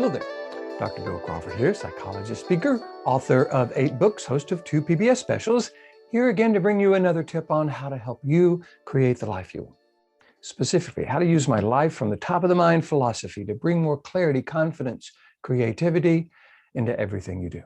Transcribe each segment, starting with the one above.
Hello there. Dr. Bill Crawford here, psychologist, speaker, author of 8 books, host of 2 PBS specials, here again to bring you another tip on how to help you create the life you want. Specifically, how to use my life from the top of the mind philosophy to bring more clarity, confidence, creativity into everything you do.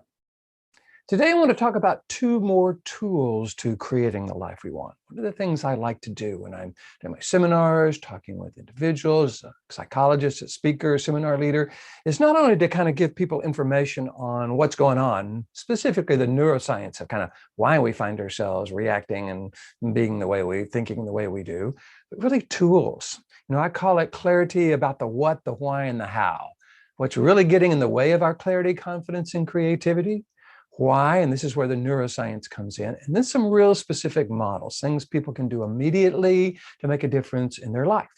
Today, I want to talk about 2 more tools to creating the life we want. One of the things I like to do when I'm doing my seminars, talking with individuals, psychologists, speakers, seminar leader, is not only to kind of give people information on what's going on, specifically the neuroscience of kind of why we find ourselves reacting and being the way we, thinking the way we do, but really tools. I call it clarity about the what, the why, and the how. What's really getting in the way of our clarity, confidence, and creativity? Why, and this is where the neuroscience comes in, and then some real specific models, things people can do immediately to make a difference in their life.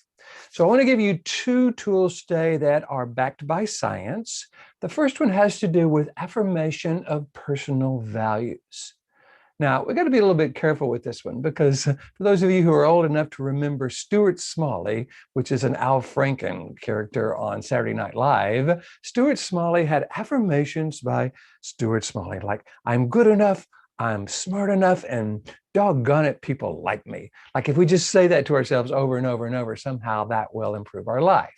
So I want to give you 2 tools today that are backed by science. The first one has to do with affirmation of personal values. Now, we've got to be a little bit careful with this one because for those of you who are old enough to remember Stuart Smalley, which is an Al Franken character on Saturday Night Live, Stuart Smalley had affirmations by Stuart Smalley, like, I'm good enough, I'm smart enough, and doggone it, people like me. Like if we just say that to ourselves over and over and over, somehow that will improve our life.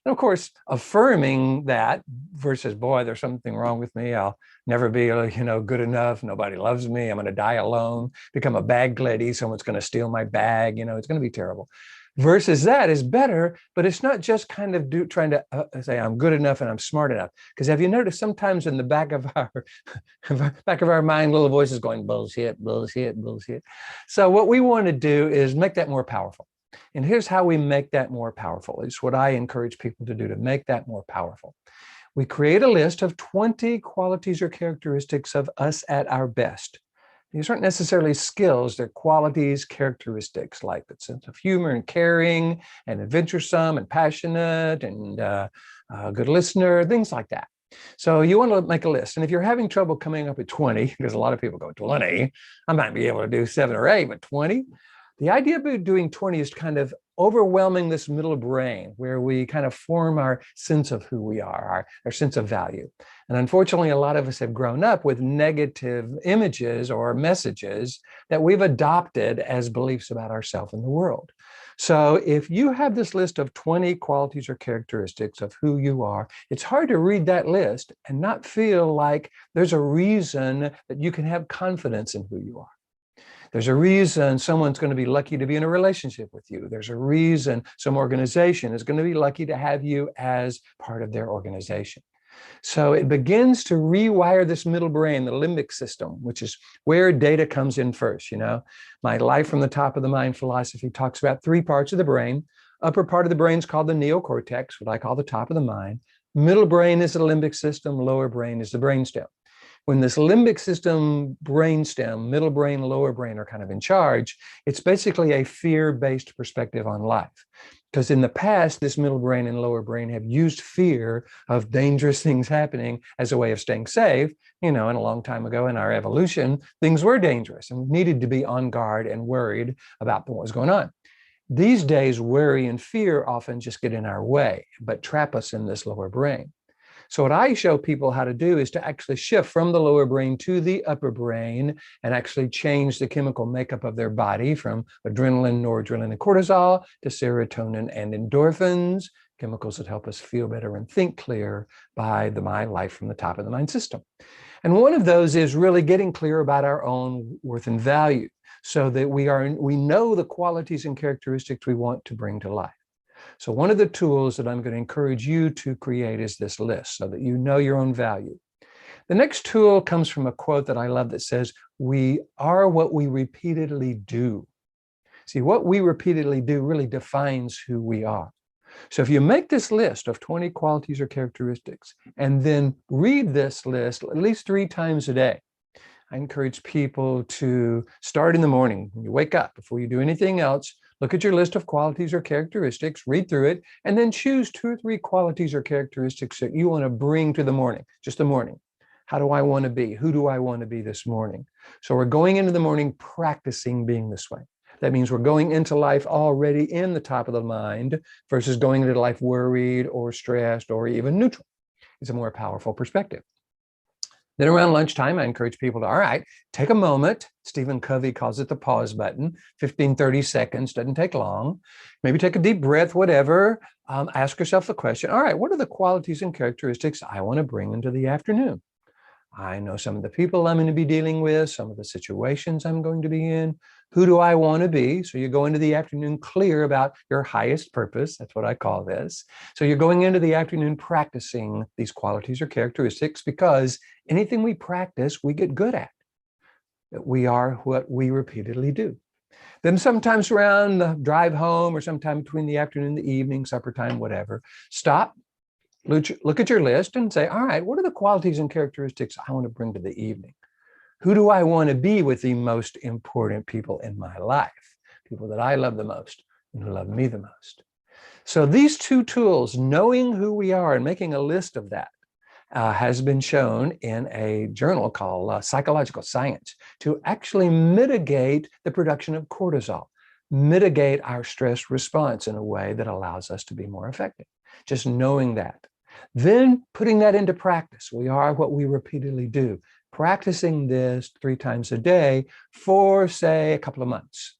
And of course, affirming that versus, boy, there's something wrong with me. I'll never be, good enough. Nobody loves me. I'm going to die alone, become a bag lady. Someone's going to steal my bag. It's going to be terrible. Versus that is better, but it's not just kind of trying to say I'm good enough and I'm smart enough. Because have you noticed sometimes in the back of our mind, little voices going bullshit, bullshit, bullshit. So what we want to do is make that more powerful. And here's how we make that more powerful. It's what I encourage people to do to make that more powerful. We create a list of 20 qualities or characteristics of us at our best. These aren't necessarily skills, they're qualities, characteristics like the sense of humor and caring and adventuresome and passionate and a good listener, things like that. So you want to make a list. And if you're having trouble coming up with 20, because a lot of people go 20, I might be able to do 7 or 8, but 20? The idea of doing 20 is kind of overwhelming this middle brain where we kind of form our sense of who we are, our sense of value. And unfortunately, a lot of us have grown up with negative images or messages that we've adopted as beliefs about ourselves and the world. So if you have this list of 20 qualities or characteristics of who you are, it's hard to read that list and not feel like there's a reason that you can have confidence in who you are. There's a reason someone's going to be lucky to be in a relationship with you. There's a reason some organization is going to be lucky to have you as part of their organization. So it begins to rewire this middle brain, the limbic system, which is where data comes in first. My life from the top of the mind philosophy talks about 3 parts of the brain. Upper part of the brain is called the neocortex, what I call the top of the mind. Middle brain is the limbic system. Lower brain is the brainstem. When this limbic system, brainstem, middle brain, lower brain are kind of in charge, it's basically a fear-based perspective on life. Because in the past, this middle brain and lower brain have used fear of dangerous things happening as a way of staying safe. And a long time ago in our evolution, things were dangerous and needed to be on guard and worried about what was going on. These days, worry and fear often just get in our way, but trap us in this lower brain. So what I show people how to do is to actually shift from the lower brain to the upper brain and actually change the chemical makeup of their body from adrenaline, noradrenaline, and cortisol to serotonin and endorphins, chemicals that help us feel better and think clear by my life from the top of the mind system. And one of those is really getting clear about our own worth and value so that we know the qualities and characteristics we want to bring to life. So one of the tools that I'm going to encourage you to create is this list so that you know your own value. The next tool comes from a quote that I love that says, we are what we repeatedly do. See, what we repeatedly do really defines who we are. So if you make this list of 20 qualities or characteristics and then read this list at least 3 times a day, I encourage people to start in the morning. When you wake up, before you do anything else, look at your list of qualities or characteristics, read through it, and then choose 2 or 3 qualities or characteristics that you want to bring to the morning, just the morning. How do I want to be? Who do I want to be this morning? So we're going into the morning practicing being this way. That means we're going into life already in the top of the mind versus going into life worried or stressed or even neutral. It's a more powerful perspective. Then around lunchtime, I encourage people to, all right, take a moment. Stephen Covey calls it the pause button, 15, 30 seconds, doesn't take long. Maybe take a deep breath, whatever. Ask yourself the question, all right, what are the qualities and characteristics I want to bring into the afternoon? I know some of the people I'm going to be dealing with, some of the situations I'm going to be in. Who do I want to be? So you go into the afternoon clear about your highest purpose. That's what I call this. So you're going into the afternoon practicing these qualities or characteristics, because anything we practice, we get good at. We are what we repeatedly do. Then sometimes around the drive home or sometime between the afternoon and the evening, supper time, whatever, stop. Look at your list and say, all right, what are the qualities and characteristics I want to bring to the evening? Who do I want to be with the most important people in my life? People that I love the most and who love me the most. So these two tools, knowing who we are and making a list of that, has been shown in a journal called Psychological Science to actually mitigate the production of cortisol, mitigate our stress response in a way that allows us to be more effective. Just knowing that. Then putting that into practice. We are what we repeatedly do. Practicing this 3 times a day for, say, a couple of months.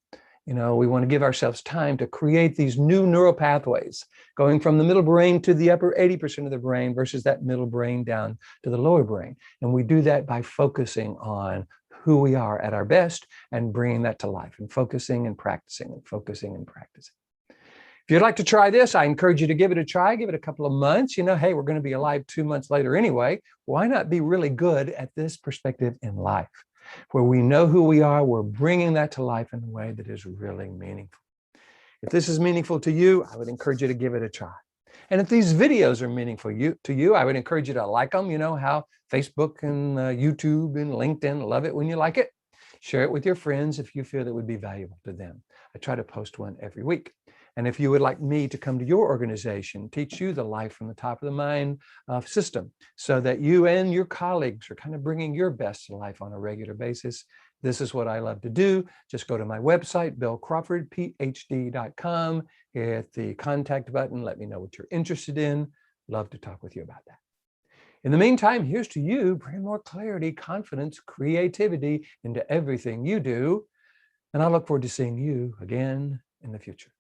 We want to give ourselves time to create these new neural pathways, going from the middle brain to the upper 80% of the brain versus that middle brain down to the lower brain. And we do that by focusing on who we are at our best and bringing that to life, and focusing and practicing and focusing and practicing. If you'd like to try this, I encourage you to give it a try, give it a couple of months. Hey, we're going to be alive 2 months later anyway. Why not be really good at this perspective in life, where we know who we are, we're bringing that to life in a way that is really meaningful. If this is meaningful to you, I would encourage you to give it a try. And if these videos are meaningful to you, I would encourage you to like them. You know how Facebook and YouTube and LinkedIn love it when you like it. Share it with your friends if you feel that would be valuable to them. I try to post one every week. And if you would like me to come to your organization, teach you the life from the top of the mind system, so that you and your colleagues are kind of bringing your best to life on a regular basis, this is what I love to do. Just go to my website, crawfordphd.com, hit the contact button, let me know what you're interested in. Love to talk with you about that. In the meantime, here's to you. Bring more clarity, confidence, creativity into everything you do. And I look forward to seeing you again in the future.